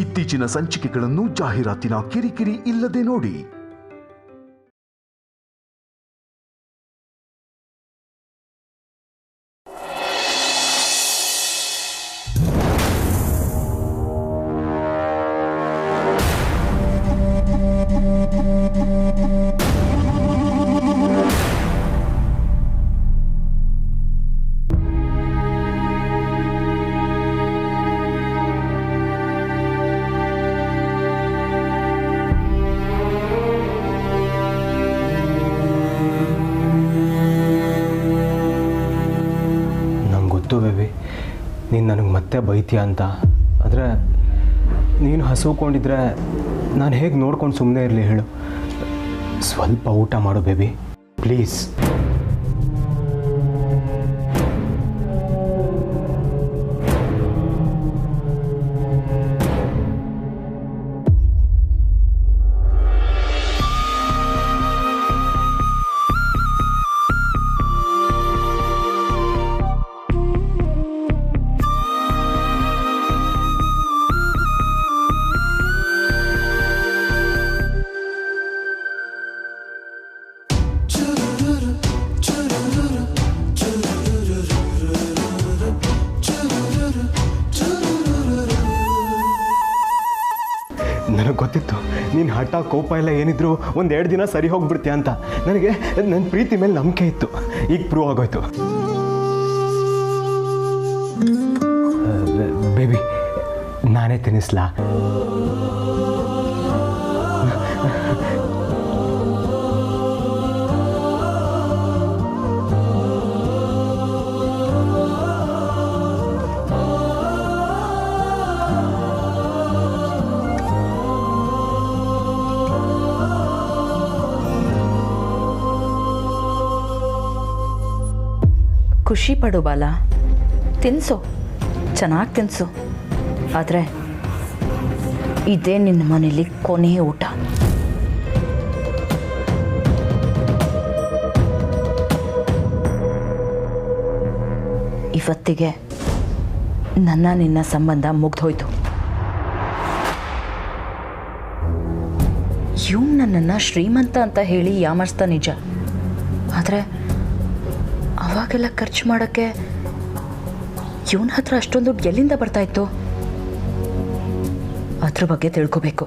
ಇತ್ತೀಚಿನ ಸಂಚಿಕೆಗಳನ್ನು ಜಾಹೀರಾತಿನ ಕಿರಿಕಿರಿ ಇಲ್ಲದೆ ನೋಡಿ. ಬೇಬಿ, ನೀನು ನನಗೆ ಮತ್ತೆ ಬೈತೀಯ ಅಂತ. ಆದರೆ ನೀನು ಹಸುಕೊಂಡಿದ್ರೆ ನಾನು ಹೇಗೆ ನೋಡ್ಕೊಂಡು ಸುಮ್ಮನೆ ಇರಲಿ ಹೇಳು? ಸ್ವಲ್ಪ ಊಟ ಮಾಡು ಬೇಬಿ, ಪ್ಲೀಸ್. ನನಗೆ ಗೊತ್ತಿತ್ತು ನೀನು ಹಠ ಕೋಪ ಎಲ್ಲ ಏನಿದ್ರು ಒಂದೆರಡು ದಿನ ಸರಿ ಹೋಗ್ಬಿಡ್ತೀಯ ಅಂತ. ನನಗೆ ನನ್ನ ಪ್ರೀತಿ ಮೇಲೆ ನಂಬಿಕೆ ಇತ್ತು. ಈಗ ಪ್ರೂವ್ ಆಗೋಯ್ತು. ಬೇಬಿ, ನಾನೇ ತಿನ್ನಿಸ್ಲಾ? ಖುಷಿ ಪಡು ಬಾಲ, ತಿನ್ಸು, ಚೆನ್ನಾಗಿ ತಿನ್ಸು. ಆದರೆ ಇದೇ ನಿನ್ನ ಮನೇಲಿ ಕೊನೆಯ ಊಟ. ಇವತ್ತಿಗೆ ನನ್ನ ನಿನ್ನ ಸಂಬಂಧ ಮುಗ್ದೋಯ್ತು. ಇವ್ನು ನನ್ನನ್ನು ಶ್ರೀಮಂತ ಅಂತ ಹೇಳಿ ಯಾಮರ್ಸ್ತಾ ನಿಜ. ಆದರೆ ಅವಾಗೆಲ್ಲ ಖರ್ಚು ಮಾಡೋಕ್ಕೆ ಇವನ ಹತ್ರ ಅಷ್ಟೊಂದು ದುಡ್ಡು ಎಲ್ಲಿಂದ ಬರ್ತಾಯಿತ್ತು? ಅದ್ರ ಬಗ್ಗೆ ತಿಳ್ಕೊಬೇಕು.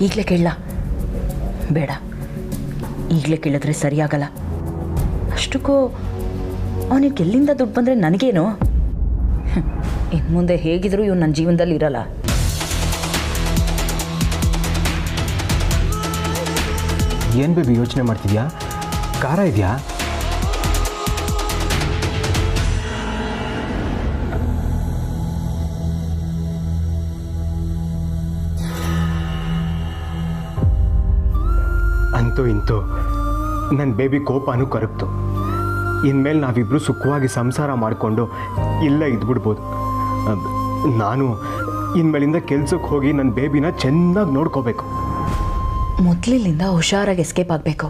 ಈಗಲೇ ಕೇಳಲ್ಲ? ಬೇಡ, ಈಗಲೇ ಕೇಳಿದ್ರೆ ಸರಿಯಾಗಲ್ಲ. ಅಷ್ಟಕ್ಕೂ ಅವನಿಗೆ ಎಲ್ಲಿಂದ ದುಡ್ಡು ಬಂದರೆ ನನಗೇನು? ಇನ್ನು ಮುಂದೆ ಹೇಗಿದ್ರೂ ಇವ್ನು ನನ್ನ ಜೀವನದಲ್ಲಿ ಇರಲ್ಲ. ಏನು ಬೇಬಿ ಯೋಚನೆ ಮಾಡ್ತಿದ್ಯಾ? ಖಾರ ಇದೆಯಾ? ಅಂತೂ ಇಂತೂ ನನ್ನ ಬೇಬಿ ಕೋಪನೂ ಕರಗ್ತು. ಇನ್ಮೇಲೆ ನಾವಿಬ್ಬರು ಸುಖವಾಗಿ ಸಂಸಾರ ಮಾಡಿಕೊಂಡು ಇಲ್ಲೇ ಇದ್ಬಿಡ್ಬೋದು. ನಾನು ಇನ್ಮೇಲಿಂದ ಕೆಲ್ಸಕ್ಕೆ ಹೋಗಿ ನನ್ನ ಬೇಬಿನ ಚೆನ್ನಾಗಿ ನೋಡ್ಕೋಬೇಕು. ಮೊದಲಿನಿಂದ ಹುಷಾರಾಗಿ ಎಸ್ಕೇಪ್ ಆಗಬೇಕು.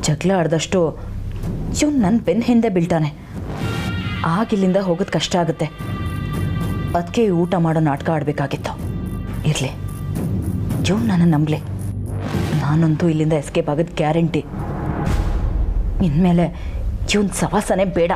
ಜಗಳ ಆಡ್ದಷ್ಟು ಇವನು ನನ್ನ ಬೆನ್ನ ಹಿಂದೆ ಬೀಳ್ತಾನೆ. ಆಗಿಲ್ಲಿಂದ ಹೋಗೋದು ಕಷ್ಟ ಆಗುತ್ತೆ. ಅದಕ್ಕೆ ಊಟ ಮಾಡೋ ನಾಟಕ ಆಡಬೇಕಾಗಿತ್ತು. ಇರಲಿ, ಇವನು ನನ್ನ ನಂಬಲಿ. ನಾನಂತೂ ಇಲ್ಲಿಂದ ಎಸ್ಕೇಪ್ ಆಗೋದು ಗ್ಯಾರಂಟಿ. ಇನ್ಮೇಲೆ ಇವನ್ ಸವಾಸನೆ ಬೇಡ.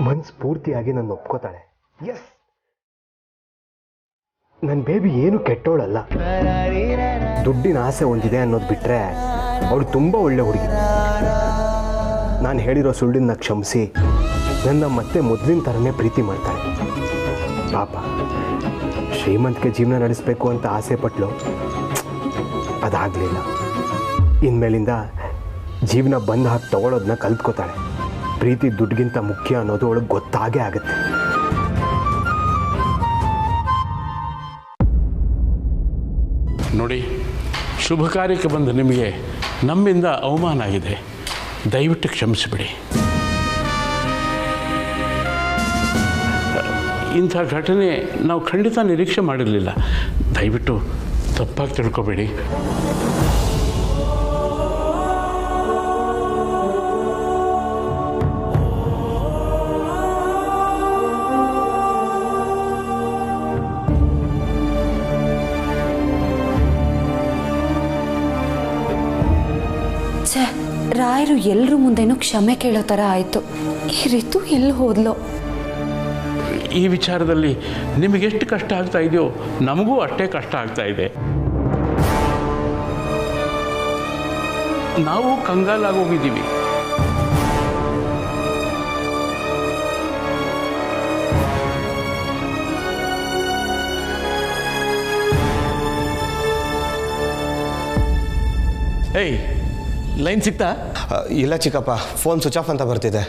ಮನಸ್ಫೂರ್ತಿಯಾಗಿ ನನ್ನ ಒಪ್ಕೋತಾಳೆ. ಎಸ್, ನನ್ನ ಬೇಬಿ ಏನು ಕೆಟ್ಟೋಳಲ್ಲ. ದುಡ್ಡಿನ ಆಸೆ ಹೊಂದಿದೆ ಅನ್ನೋದು ಬಿಟ್ರೆ ಅವಳು ತುಂಬ ಒಳ್ಳೆ ಹುಡುಗಿ. ನಾನು ಹೇಳಿರೋ ಸುಳ್ಳಿನ ಕ್ಷಮಿಸಿ ನನ್ನ ಮತ್ತೆ ಮೊದಲಿನ ಥರನೇ ಪ್ರೀತಿ ಮಾಡ್ತಾಳೆ. ಪಾಪ ಶ್ರೀಮಂತಿಗೆ ಜೀವನ ನಡೆಸಬೇಕು ಅಂತ ಆಸೆ ಪಟ್ಲು, ಅದಾಗಲಿಲ್ಲ. ಇನ್ಮೇಲಿಂದ ಜೀವನ ಬಂದು ಹಾಕಿ ತಗೊಳ್ಳೋದನ್ನ ಕಲ್ತ್ಕೋತಾಳೆ. ಪ್ರೀತಿ ದುಡ್ಡಿಗಿಂತ ಮುಖ್ಯ ಅನ್ನೋದು ಅವಳಿಗೆ ಗೊತ್ತಾಗೇ ಆಗುತ್ತೆ. ನೋಡಿ, ಶುಭ ಕಾರ್ಯಕ್ಕೆ ಬಂದ ನಿಮಗೆ ನಮ್ಮಿಂದ ಅವಮಾನ ಆಗಿದೆ, ದಯವಿಟ್ಟು ಕ್ಷಮಿಸಿಬಿಡಿ. ಇಂಥ ಘಟನೆ ನಾವು ಖಂಡಿತ ನಿರೀಕ್ಷೆ ಮಾಡಿರಲಿಲ್ಲ. ದಯವಿಟ್ಟು ತಪ್ಪಾಗಿ ತಿಳ್ಕೊಬೇಡಿ. ರಾಯರು ಎಲ್ಲರ ಮುಂದೆನೂ ಕ್ಷಮೆ ಕೇಳೋ ಥರ ಆಯಿತು. ಈ ರಿತು ಎಲ್ಲಿ ಹೋದ್ಲೋ? ಈ ವಿಚಾರದಲ್ಲಿ ನಿಮಗೆಷ್ಟು ಕಷ್ಟ ಆಗ್ತಾ ಇದೆಯೋ ನಮಗೂ ಅಷ್ಟೇ ಕಷ್ಟ ಆಗ್ತಾ ಇದೆ. ನಾವು ಕಂಗಾಲಾಗೋಗಿದ್ದೀವಿ. ಏಯ್, ಲೈನ್ ಸಿಗ್ತಾ? ಇಲ್ಲ ಚಿಕ್ಕಪ್ಪ, ಫೋನ್ ಸ್ವಿಚ್ ಆಫ್ ಅಂತ ಬರ್ತಿದೆ.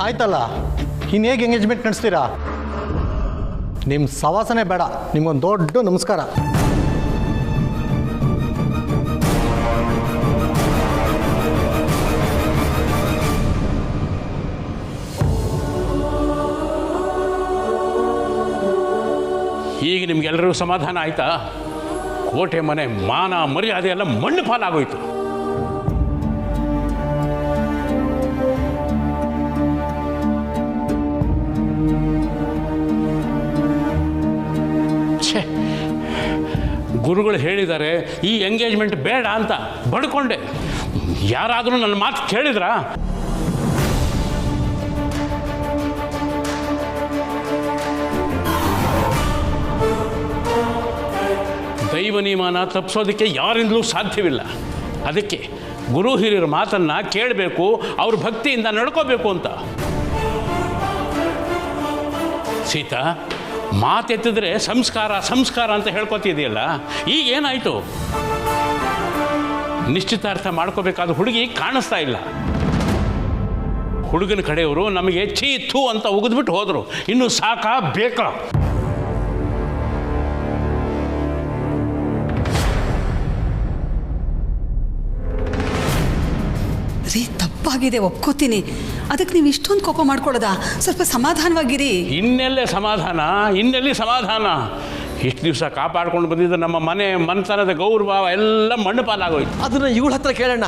ಆಯ್ತಲ್ಲ, ಇನ್ನು ಹೇಗೆ ಎಂಗೇಜ್ಮೆಂಟ್ ನಡೆಸ್ತೀರಾ? ನಿಮ್ಮ ಸವಾಸನೆ ಬೇಡ, ನಿಮ್ಗೊಂದು ದೊಡ್ಡ ನಮಸ್ಕಾರ. ಈಗ ನಿಮ್ಗೆಲ್ಲರಿಗೂ ಸಮಾಧಾನ ಆಯಿತಾ? ಕೋಟೆ ಮನೆ ಮಾನ ಮರ್ಯಾದೆ ಎಲ್ಲ ಮಣ್ಣು ಪಾಲಾಗೋಯ್ತು. ಛೇ, ಗುರುಗಳು ಹೇಳಿದ್ದಾರೆ ಈ ಎಂಗೇಜ್ಮೆಂಟ್ ಬೇಡ ಅಂತ ಬಡ್ಕೊಂಡೆ. ಯಾರಾದರೂ ನನ್ನ ಮಾತು ಕೇಳಿದ್ರಾ? ದೈವ ನಿಯಮನ ತಪ್ಪಿಸೋದಕ್ಕೆ ಯಾರಿಂದಲೂ ಸಾಧ್ಯವಿಲ್ಲ. ಅದಕ್ಕೆ ಗುರು ಹಿರಿಯರ ಮಾತನ್ನು ಕೇಳಬೇಕು, ಅವ್ರ ಭಕ್ತಿಯಿಂದ ನಡ್ಕೋಬೇಕು ಅಂತ. ಸೀತಾ, ಮಾತೆತ್ತಿದ್ರೆ ಸಂಸ್ಕಾರ ಸಂಸ್ಕಾರ ಅಂತ ಹೇಳ್ಕೊತಿದೆಯಲ್ಲ, ಈಗ ಏನಾಯಿತು? ನಿಶ್ಚಿತಾರ್ಥ ಮಾಡ್ಕೋಬೇಕಾದ ಹುಡುಗಿ ಕಾಣಿಸ್ತಾ ಇಲ್ಲ. ಹುಡುಗನ ಕಡೆಯವರು ನಮಗೆ ಛೀ ಥೂ ಅಂತ ಉಗಿದ್ಬಿಟ್ಟು ಹೋದರು. ಇನ್ನು ಸಾಕಾ ಬೇಕಾ? ರೀ, ತಪ್ಪಾಗಿದೆ, ಒಪ್ಕೋತೀನಿ. ಅದಕ್ಕೆ ನೀವು ಇಷ್ಟೊಂದು ಕೋಪ ಮಾಡ್ಕೊಳ್ಳೋದಾ? ಸ್ವಲ್ಪ ಸಮಾಧಾನವಾಗಿರಿ. ಇನ್ನೆಲ್ಲೇ ಸಮಾಧಾನ, ಇನ್ನೆಲ್ಲಿ ಸಮಾಧಾನ? ಇಷ್ಟು ದಿವಸ ಕಾಪಾಡ್ಕೊಂಡು ಬಂದಿದ್ದ ನಮ್ಮ ಮನೆತನದ ಗೌರವ ಎಲ್ಲ ಮಣ್ಣು ಪಾಲಾಗೋಯ್ತು. ಅದನ್ನ ಇವಳ ಹತ್ರ ಕೇಳೋಣ.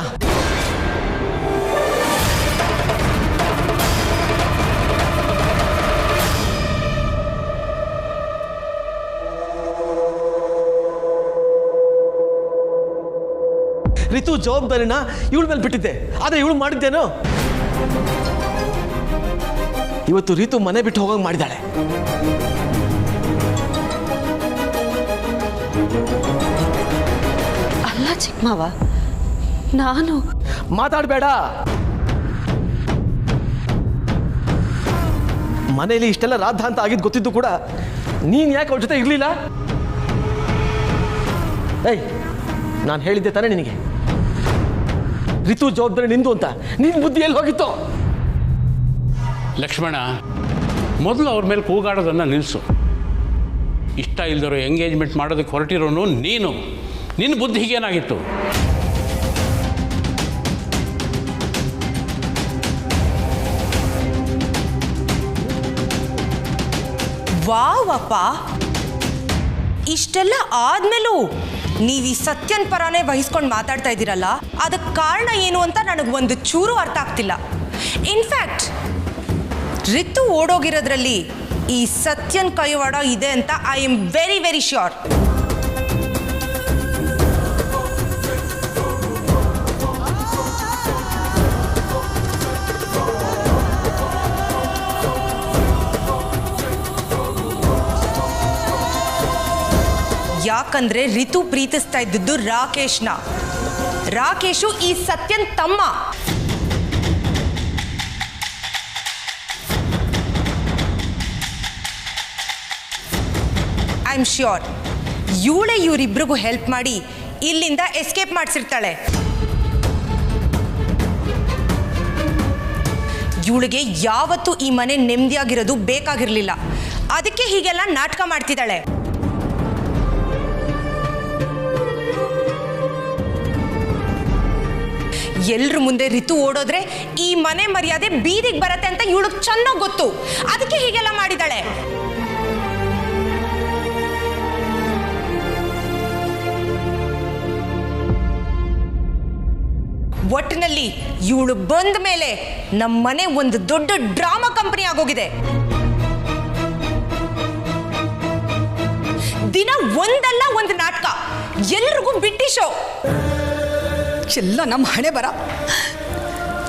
ರಿತು ಜವಾಬ್ದಾರಿನ ಇವಳ ಮೇಲೆ ಬಿಟ್ಟಿದ್ದೆ, ಆದರೆ ಇವಳು ಮಾಡಿದ್ದೇನೋ? ಇವತ್ತು ರಿತು ಮನೆ ಬಿಟ್ಟು ಹೋಗಂಗೆ ಮಾಡಿದ್ದಾಳೆ. ಅಲ್ಲ ಚಿಕ್ಕಮಾವ, ನಾನು ಮಾತಾಡಬೇಡ. ಮನೆಯಲ್ಲಿ ಇಷ್ಟೆಲ್ಲ ರಾಧ ಅಂತ ಆಗಿದ್ದು ಗೊತ್ತಿದ್ದು ಕೂಡ ನೀನು ಯಾಕೆ ಅವ್ರ ಜೊತೆ ಇರಲಿಲ್ಲ? ಏಯ್, ನಾನು ಹೇಳಿದ್ದೆ ತಾನೇ ನಿನಗೆ, ರಿತು ಜವಾಬ್ದಾರಿ ನಿಂದು ಅಂತ. ನಿನ್ನ ಬುದ್ಧಿ ಎಲ್ಲಿ ಹೋಗಿತ್ತು? ಲಕ್ಷ್ಮಣ, ಮೊದಲು ಅವ್ರ ಮೇಲೆ ಕೂಗಾಡೋದನ್ನು ನಿಲ್ಲಿಸು. ಇಷ್ಟ ಇಲ್ದಿರೋ ಎಂಗೇಜ್ಮೆಂಟ್ ಮಾಡೋದಕ್ಕೆ ಹೊರಟಿರೋನು ನೀನು. ನಿನ್ನ ಬುದ್ಧಿಗೆ ಏನಾಗಿತ್ತು? ವಾವಪ್ಪ, ಇಷ್ಟೆಲ್ಲ ಆದ್ಮೇಲೂ ನೀವು ಈ ಸತ್ಯನ್ ಪರಾನೇ ವಹಿಸ್ಕೊಂಡು ಮಾತಾಡ್ತಾ ಇದ್ದೀರಲ್ಲ, ಅದಕ್ಕೆ ಕಾರಣ ಏನು ಅಂತ ನನಗೆ ಒಂದು ಚೂರು ಅರ್ಥ ಆಗ್ತಿಲ್ಲ. ಇನ್ಫ್ಯಾಕ್ಟ್ ರಿತು ಓಡೋಗಿರೋದ್ರಲ್ಲಿ ಈ ಸತ್ಯನ್ ಕೈವಾಡ ಇದೆ ಅಂತ I am very very sure. ಯಾಕಂದ್ರೆ ರಿತು ಪ್ರೀತಿಸ್ತಾ ಇದ್ದದ್ದು ರಾಕೇಶ್ನ. ರಾಕೇಶು ಈ ಸತ್ಯನ್ ತಮ್ಮ. ಐ ಆಮ್ ಶ್ಯೂರ್ ಇವಳೇ ಇವರಿಬ್ರಿಗೂ ಹೆಲ್ಪ್ ಮಾಡಿ ಇಲ್ಲಿಂದ ಎಸ್ಕೇಪ್ ಮಾಡಿಸಿರ್ತಾಳೆ. ಇವಳಿಗೆ ಯಾವತ್ತೂ ಈ ಮನೆ ನೆಮ್ಮದಿಯಾಗಿರೋದು ಬೇಕಾಗಿರಲಿಲ್ಲ. ಅದಕ್ಕೆ ಹೀಗೆಲ್ಲ ನಾಟಕ ಮಾಡ್ತಿದ್ದಾಳೆ. ಎಲ್ರ ಮುಂದೆ ರಿತು ಓಡೋದ್ರೆ ಈ ಮನೆ ಮರ್ಯಾದೆ ಬೀದಿಗೆ ಬರತ್ತೆ ಅಂತ ಇವಳಿಗೆ ಚೆನ್ನಾಗಿ ಗೊತ್ತು. ಅದಕ್ಕೆ ಹೀಗೆಲ್ಲ ಮಾಡಿದಾಳೆ. ಒಟ್ಟಿನಲ್ಲಿ ಇವಳು ಬಂದ ಮೇಲೆ ನಮ್ಮ ಮನೆ ಒಂದು ದೊಡ್ಡ ಡ್ರಾಮಾ ಕಂಪನಿ ಆಗೋಗಿದೆ. ದಿನ ಒಂದಲ್ಲ ಒಂದು ನಾಟಕ, ಎಲ್ರಿಗೂ ಬಿಟ್ಟಿ ಶೋ. ಎಲ್ಲ ನಮ್ಮ ಹಣೆ ಬರ.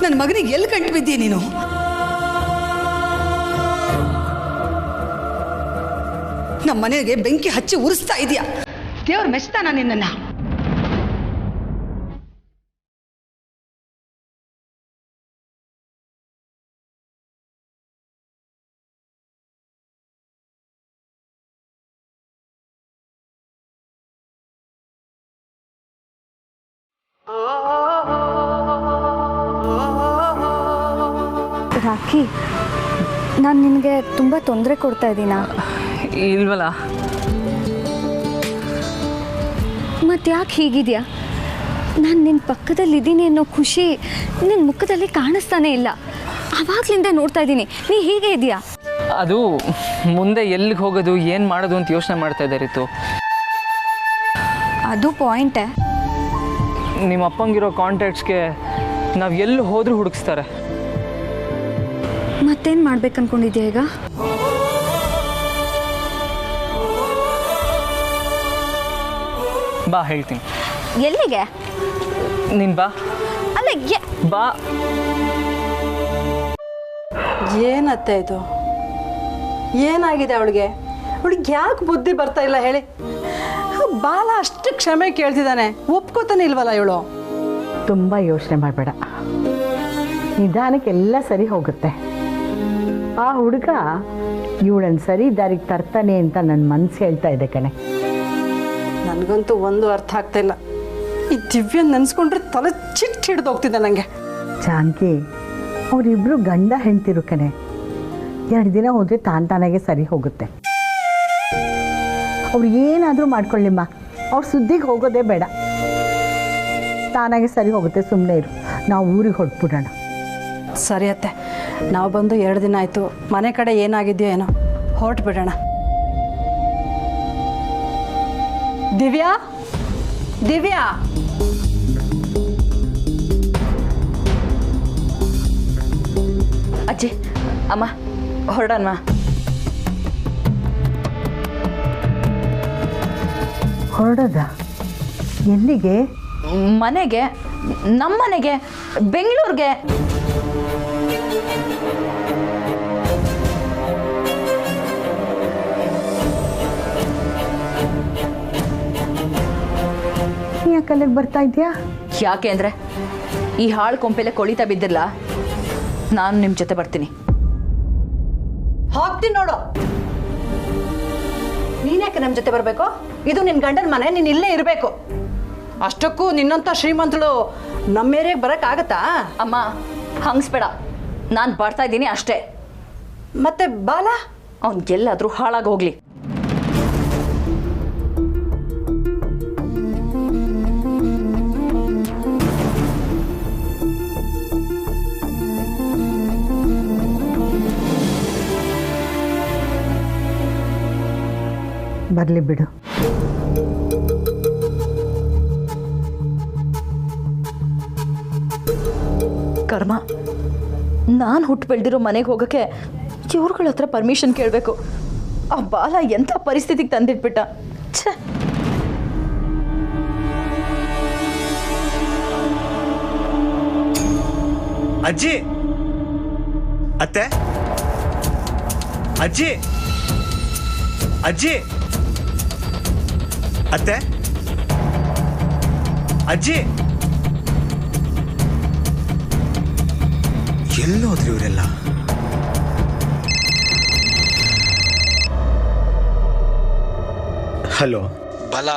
ನನ್ನ ಮಗನಿಗೆ ಎಲ್ಲಿ ಗಂಟು ಬಿದ್ದೀಯ ನೀನು? ನಮ್ಮ ಮನೆಗೆ ಬೆಂಕಿ ಹಚ್ಚಿ ಉರಿಸ್ತಾ ಇದೆಯಾ? ದೇವ್ರ ಮೆಚ್ತಾನ ನಿನ್ನನ್ನು? ರಾಖಿ, ನಾನು ನಿನಗೆ ತುಂಬ ತೊಂದರೆ ಕೊಡ್ತಾ ಇದ್ದೀನಾ? ಇಲ್ವಲ್ಲ. ಮತ್ತು ಯಾಕೆ ಹೀಗಿದೆಯಾ? ನಾನು ನಿನ್ನ ಪಕ್ಕದಲ್ಲಿದ್ದೀನಿ ಅನ್ನೋ ಖುಷಿ ನಿನ್ನ ಮುಖದಲ್ಲಿ ಕಾಣಿಸ್ತಾನೆ ಇಲ್ಲ. ಆವಾಗಲಿಂದ ನೋಡ್ತಾ ಇದ್ದೀನಿ, ನೀ ಹೀಗೆ ಇದೆಯಾ? ಅದು ಮುಂದೆ ಎಲ್ಲಿಗೆ ಹೋಗೋದು, ಏನು ಮಾಡೋದು ಅಂತ ಯೋಚನೆ ಮಾಡ್ತಾ ಇದ್ದಾರೆ ರಿತು. ಅದು ಪಾಯಿಂಟೇ. ನಿಮ್ಮ ಅಪ್ಪಂಗಿರೋ ಕಾಂಟ್ಯಾಕ್ಟ್ಸ್ಗೆ ನಾವು ಎಲ್ಲಿ ಹೋದರೂ ಹುಡುಕಿಸ್ತಾರೆ. ಮತ್ತೇನು ಮಾಡ್ಬೇಕು ಅನ್ಕೊಂಡಿದ್ಯಾ ಈಗ? ಬಾ ಹೇಳ್ತೀನಿ. ಎಲ್ಲಿಗೆ? ನೀನು ಬಾ. ಅಲ್ಲ ಬಾ. ಏನತ್ತೆ ಇದು? ಏನಾಗಿದೆ ಅವಳಿಗೆ? ಅವಳಿಗೆ ಯಾಕೆ ಬುದ್ಧಿ ಬರ್ತಾ ಇಲ್ಲ ಹೇಳಿ? ಬಾಲ ಅಷ್ಟು ಕ್ಷಮೆ ಕೇಳ್ತಿದ್ದಾನೆ, ಒಪ್ಕೋತಾನೆ ಇಲ್ವಲ್ಲ ಇವಳು? ತುಂಬ ಯೋಚನೆ ಮಾಡಬೇಡ, ನಿಧಾನಕ್ಕೆ ಎಲ್ಲ ಸರಿ ಹೋಗುತ್ತೆ. ಆ ಹುಡುಗ ಇವಳನ್ನು ಸರಿ ದಾರಿಗೆ ತರ್ತಾನೆ ಅಂತ ನನ್ನ ಮನಸ್ಸು ಹೇಳ್ತಾ ಇದೆ ಕಣೆ. ನನಗಂತೂ ಒಂದು ಅರ್ಥ ಆಗ್ತಾ ಇಲ್ಲ. ಈ ದಿವ್ಯ ನೆನೆಸ್ಕೊಂಡ್ರೆ ತಲೆ ಚಿಟ್ಟು ಹಿಡ್ದು ಹೋಗ್ತಿದ್ದೆ ನನಗೆ. ಜಾನಕಿ, ಅವರಿಬ್ಬರು ಗಂಡ ಹೆಂಡ್ತಿರು ಕಣೆ. 2 ದಿನ ಹೋದರೆ ತಾನಾಗೆ ಸರಿ ಹೋಗುತ್ತೆ. ಅವ್ರು ಏನಾದರೂ ಮಾಡ್ಕೊಳ್ಳಿಮ್ಮ, ಅವ್ರ ಸುದ್ದಿಗೆ ಹೋಗೋದೇ ಬೇಡ. ತಾನಾಗೆ ಸರಿ ಹೋಗುತ್ತೆ, ಸುಮ್ಮನೆ ಇರು. ನಾವು ಊರಿಗೆ ಹೊರಟ್ಬಿಡೋಣ. ಸರಿ ಅತ್ತೆ, ನಾವು ಬಂದು 2 ದಿನ ಆಯಿತು. ಮನೆ ಕಡೆ ಏನಾಗಿದೆಯೋ ಏನೋ, ಹೊರಟು ಬಿಡೋಣ. ದಿವ್ಯಾ, ದಿವ್ಯಾ, ಅಜ್ಜಿ, ಅಮ್ಮ ಹೊರಡೋಣ. ಹೊರಡೋದ? ಎಲ್ಲಿಗೆ? ಮನೆಗೆ, ನಮ್ಮ ಮನೆಗೆ, ಬೆಂಗಳೂರಿಗೆ. ಯಾಕಲ್ಲಿಗೆ ಬರ್ತಾ ಇದೆಯಾ? ಯಾಕೆ ಅಂದರೆ ಈ ಹಾಳು ಕೊಂಪೆಲೆ ಕೊಳಿತಾ ಬಿದ್ದಿರಲ್ಲ, ನಾನು ನಿಮ್ಮ ಜೊತೆ ಬರ್ತೀನಿ. ಹೋಗ್ತೀನಿ ನೋಡು. ನೀನ್ಯಾಕೆ ನಮ್ಮ ಜೊತೆ ಬರಬೇಕು? ಇದು ನಿನ್ನ ಗಂಡನ ಮನೆ, ನೀನು ಇಲ್ಲೇ ಇರಬೇಕು. ಅಷ್ಟಕ್ಕೂ ನಿನ್ನಂಥ ಶ್ರೀಮಂತಳು ನಮ್ಮ ಏರಿಯಾಗೆ ಬರೋಕ್ಕಾಗತ್ತಾ? ಅಮ್ಮ ಹಂಗಿಸ್ಬೇಡ, ನಾನು ಬರ್ತಾ ಇದ್ದೀನಿ ಅಷ್ಟೇ. ಮತ್ತೆ ಬಾಲ ಅವನಿಗೆಲ್ಲಾದರೂ ಹಾಳಾಗಿ ಹೋಗ್ಲಿ. ಬರಲಿ ಬಿಡು. ಕರ್ಮ, ನಾನು ಹುಟ್ಟು ಬೆಳೆದಿರೋ ಮನೆಗೆ ಹೋಗೋಕ್ಕೆ ಇವ್ರುಗಳ ಹತ್ರ ಪರ್ಮಿಷನ್ ಕೇಳಬೇಕು. ಆ ಬಾಲ ಎಂಥ ಪರಿಸ್ಥಿತಿಗೆ ತಂದಿಟ್ಬಿಟ್ಟ. ಛೇ, ಅಜ್ಜಿ, ಅತ್ತೆ, ಅಜ್ಜಿ, ಅಜ್ಜಿ, ಅತ್ತೆ, ಅಜ್ಜಿ, ಎಲ್ಲೋದ್ರಿ ಇವರೆಲ್ಲ? ಹಲೋ. ಬಲ,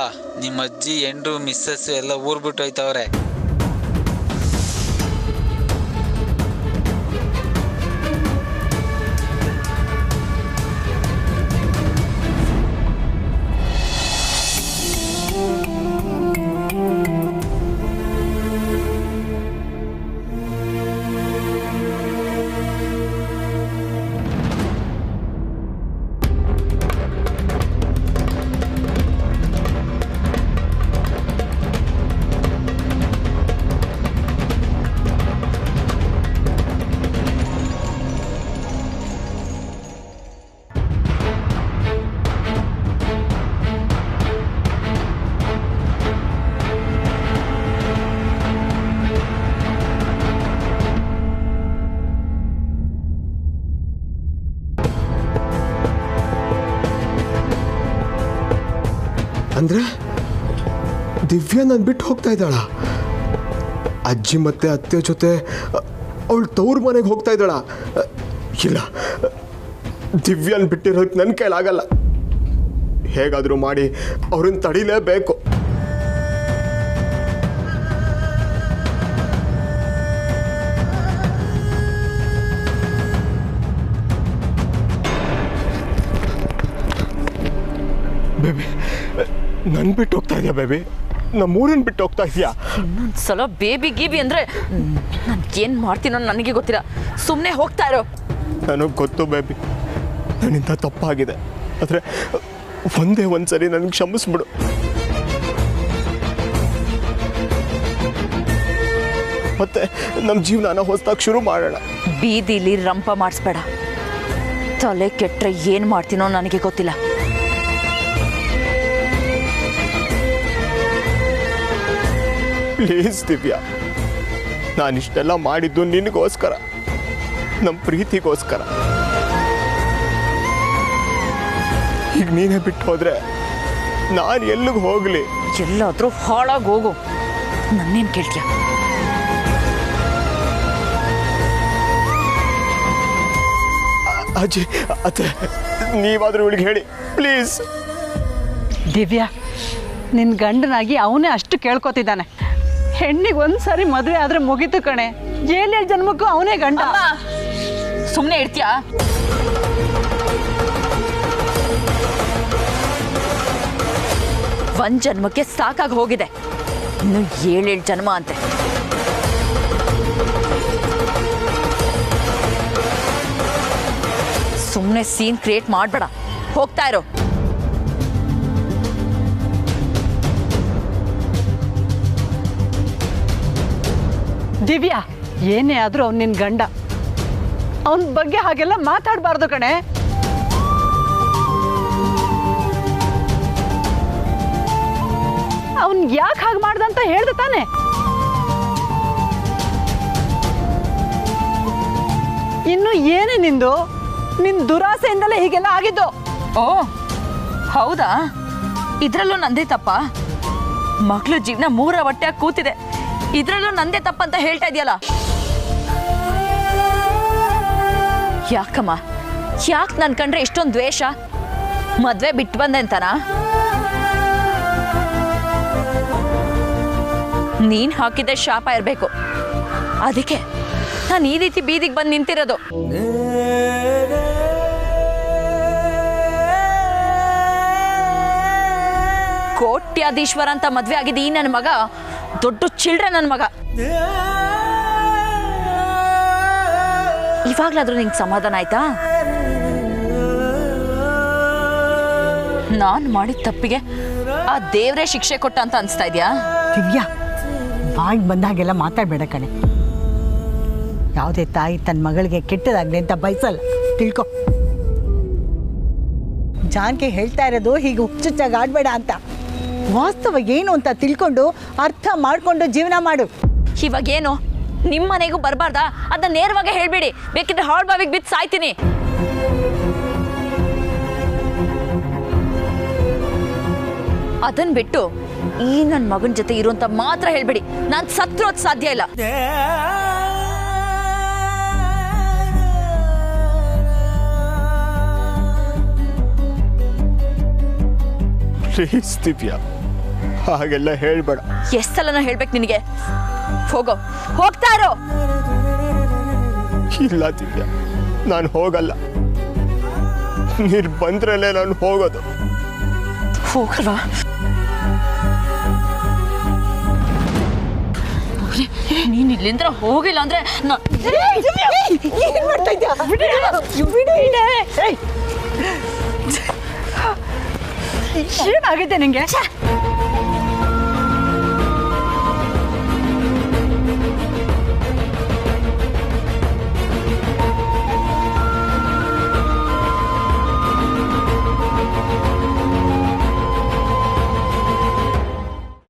ನಿಮ್ಮ ಅಜ್ಜಿ ಎಂಡ್ರು ಮಿಸ್ಸಸ್ ಎಲ್ಲ ಊರ್ ಬಿಟ್ಟು ಹೋಯ್ತವ್ರೆ. ಅಂದ್ರೆ ದಿವ್ಯಾ ನಾನು ಬಿಟ್ಟು ಹೋಗ್ತಾ ಇದ್ದಾಳ? ಅಜ್ಜಿ ಮತ್ತೆ ಅತ್ತೆ ಜೊತೆ ಅವಳು ತವ್ರ ಮನೆಗೆ ಹೋಗ್ತಾ ಇದ್ದಾಳ? ಇಲ್ಲ, ದಿವ್ಯಾನ್ ಬಿಟ್ಟಿರೋದಕ್ಕೆ ನನ್ನ ಕೈಲಾಗಲ್ಲ. ಹೇಗಾದರೂ ಮಾಡಿ ಅವ್ರನ್ನ ತಡಿಲೇಬೇಕು. ಬೇಬಿ, ನನ್ ಬಿಟ್ಟು ಹೋಗ್ತಾ ಇದೆಯಾ? ಬೇಬಿ, ನಮ್ಮೂರನ್ನ ಬಿಟ್ಟು ಹೋಗ್ತಾ ಇದೆಯಾ? ಇನ್ನೊಂದ್ಸಲ ಬೇಬಿ ಗೀಬಿ ಅಂದರೆ ನಾನು ಏನು ಮಾಡ್ತೀನೋ ನನಗೆ ಗೊತ್ತಿಲ್ಲ. ಸುಮ್ಮನೆ ಹೋಗ್ತಾ ಇರೋ. ನನಗೆ ಗೊತ್ತು ಬೇಬಿ, ನನ್ನಿಂದ ತಪ್ಪಾಗಿದೆ. ಆದರೆ ಒಂದೇ ಒಂದ್ಸರಿ ನನಗೆ ಕ್ಷಮಿಸ್ಬಿಡು. ಮತ್ತೆ ನಮ್ಮ ಜೀವನನ ಹೊಸದಾಗಿ ಶುರು ಮಾಡೋಣ. ಬೀದಿಲಿ ರಂಪ ಮಾಡಿಸ್ಬೇಡ. ತಲೆ ಕೆಟ್ಟರೆ ಏನು ಮಾಡ್ತೀನೋ ನನಗೆ ಗೊತ್ತಿಲ್ಲ. ಪ್ಲೀಸ್ ದಿವ್ಯಾ, ನಾನಿಷ್ಟೆಲ್ಲ ಮಾಡಿದ್ದು ನಿನಗೋಸ್ಕರ, ನಮ್ಮ ಪ್ರೀತಿಗೋಸ್ಕರ. ಈಗ ನೀನೇ ಬಿಟ್ಟು ಹೋದ್ರೆ ನಾನು ಎಲ್ಲಿಗೆ ಹೋಗ್ಲಿ? ಎಲ್ಲಾದ್ರೂ ಹಾಳಾಗಿ ಹೋಗು. ನನ್ನೇನು ಕೇಳ್ತೀಯ? ಅಜ್ಜಿ, ಅತ್ತೆ, ನೀವಾದ್ರೂ ಇವಳಿಗೆ ಹೇಳಿ ಪ್ಲೀಸ್. ದಿವ್ಯಾ, ನಿನ್ನ ಗಂಡನಾಗಿ ಅವನೇ ಅಷ್ಟು ಕೇಳ್ಕೊತಿದ್ದಾನೆ. ಹೆಣ್ಣಿಗೆ ಒಂದ್ಸರಿ ಮದುವೆ ಆದ್ರೆ ಮುಗೀತು ಕಣೆ. 7 ಜನ್ಮಕ್ಕೂ ಅವನೇ ಗಂಡ. ಸುಮ್ಮನೆ ಇರ್ತೀಯಾ? ಒಂದ್ ಜನ್ಮಕ್ಕೆ ಸಾಕಾಗಿ ಹೋಗಿದೆ, ಇನ್ನು 7 ಜನ್ಮ ಅಂತೆ. ಸುಮ್ಮನೆ ಸೀನ್ ಕ್ರಿಯೇಟ್ ಮಾಡಬೇಡ. ಹೋಗ್ತಾ ಇರೋ. ದಿವ್ಯಾ, ಏನೇ ಆದ್ರೂ ಅವ್ನು ನಿನ್ನ ಗಂಡ. ಅವನ ಬಗ್ಗೆ ಹಾಗೆಲ್ಲ ಮಾತಾಡಬಾರ್ದು ಕಣೆ. ಅವನ್ ಯಾಕೆ ಹಾಗೆ ಮಾಡ್ದಂತ ಹೇಳ್ದೆ ತಾನೆ? ಇನ್ನು ಏನೇ ನಿಂದು? ನಿನ್ ದುರಾಸೆಯಿಂದಲೇ ಹೀಗೆಲ್ಲ ಆಗಿದ್ದು. ಓ ಹೌದಾ? ಇದ್ರಲ್ಲೂ ನಂದೇ ತಪ್ಪ? ಮಗಳು ಜೀವನ 3 ಹೊಟ್ಟೆಯಾಗಿ ಕೂತಿದೆ, ಇದ್ರಲ್ಲೂ ನಂದೇ ತಪ್ಪಂತ ಹೇಳ್ತಾ ಇದೆಯಲ್ಲ? ಯಾಕಮ್ಮ, ಯಾಕೆ ನನ್ ಕಂಡ್ರೆ ಇಷ್ಟೊಂದು ದ್ವೇಷ? ಮದ್ವೆ ಬಿಟ್ಟು ಬಂದೆ ಅಂತನಾ? ನೀನ್ ಹಾಕಿದ್ದೆ ಶಾಪ ಇರಬೇಕು. ಅದಕ್ಕೆ ನಾನು ಈ ರೀತಿ ಬೀದಿಗೆ ಬಂದು ನಿಂತಿರೋದು. ಕೋಟ್ಯಾಧೀಶ್ವರ ಅಂತ ಮದ್ವೆ ಆಗಿದೆ ಈ ನನ್ನ ಮಗ, ದೊಡ್ಡ ಚಿಲ್ಡ್ರೆ ನನ್ನ ಮಗ. ಇವಾಗ್ಲಾದ್ರೂ ನಿಂಗೆ ಸಮಾಧಾನ ಆಯ್ತಾ? ನಾನು ಮಾಡಿದ ತಪ್ಪಿಗೆ ಆ ದೇವ್ರೇ ಶಿಕ್ಷೆ ಕೊಟ್ಟ ಅಂತ ಅನ್ಸ್ತಾ ಇದೆಯಾ? ದಿವ್ಯಾ, ಬಾಯಿಗೆ ಬಂದಾಗೆಲ್ಲ ಮಾತಾಡಬೇಡ ಕಣೆ. ಯಾವುದೇ ತಾಯಿ ತನ್ನ ಮಗಳಿಗೆ ಕೆಟ್ಟದಾಗಲಿ ಅಂತ ಬಯಸಲ್ಲ, ತಿಳ್ಕೊ. ಜಾನ್ಕೆ ಹೇಳ್ತಾ ಇರೋದು ಹೀಗೆ ಹುಚ್ಚುಚ್ಚಾಗಿ ಆಡಬೇಡ ಅಂತ. ವಾಸ್ತವ ಏನು ಅಂತ ತಿಳ್ಕೊಂಡು ಅರ್ಥ ಮಾಡಿಕೊಂಡು ಜೀವನ ಮಾಡು. ಇವಾಗೇನು ನಿಮ್ಮ ಮನೆಗೂ ಬರಬಾರ್ದಾ? ಅದನ್ನ ನೇರವಾಗಿ ಹೇಳ್ಬೇಡಿ, ಬೇಕಿದ್ರೆ ಹಾಳ್ ಬಾವಿಗೆ ಬಿದ್ದು ಸಾಯ್ತೀನಿ. ಅದನ್ನ ಬಿಟ್ಟು ಈ ನನ್ನ ಮಗನ ಜೊತೆ ಇರುವಂತ ಮಾತ್ರ ಹೇಳ್ಬೇಡಿ. ನಾನು ಸತ್ರೋದ್ ಸಾಧ್ಯ ಇಲ್ಲ. ಪ್ಲೀಸ್ ದಿವ್ಯಾ, ಹಾಗೆಲ್ಲ ಹೇಳ್ಬೇಡ. ಎಷ್ಟ್ ಸಲನ ಹೇಳ್ಬೇಕು ನಿನಗೆ? ಹೋಗೋ, ಹೋಗ್ತಾ ಇರೋ. ಇಲ್ಲ ದಿವ್ಯಾ, ನಾನು ಹೋಗಲ್ಲ. ನೀರು ಬಂದ್ರಲ್ಲೇ ನಾನು ಹೋಗೋದು. ಹೋಗಲ್ವಾ? ನೀನ್ ಇಲ್ಲಿಂದ ಹೋಗಿಲ್ಲ ಅಂದ್ರೆ ಏನ್ ಮಾಡ್ತಾ ಇದ್ಯಾ? ಏನಾಗಿದೆ ನಿಂಗೆ?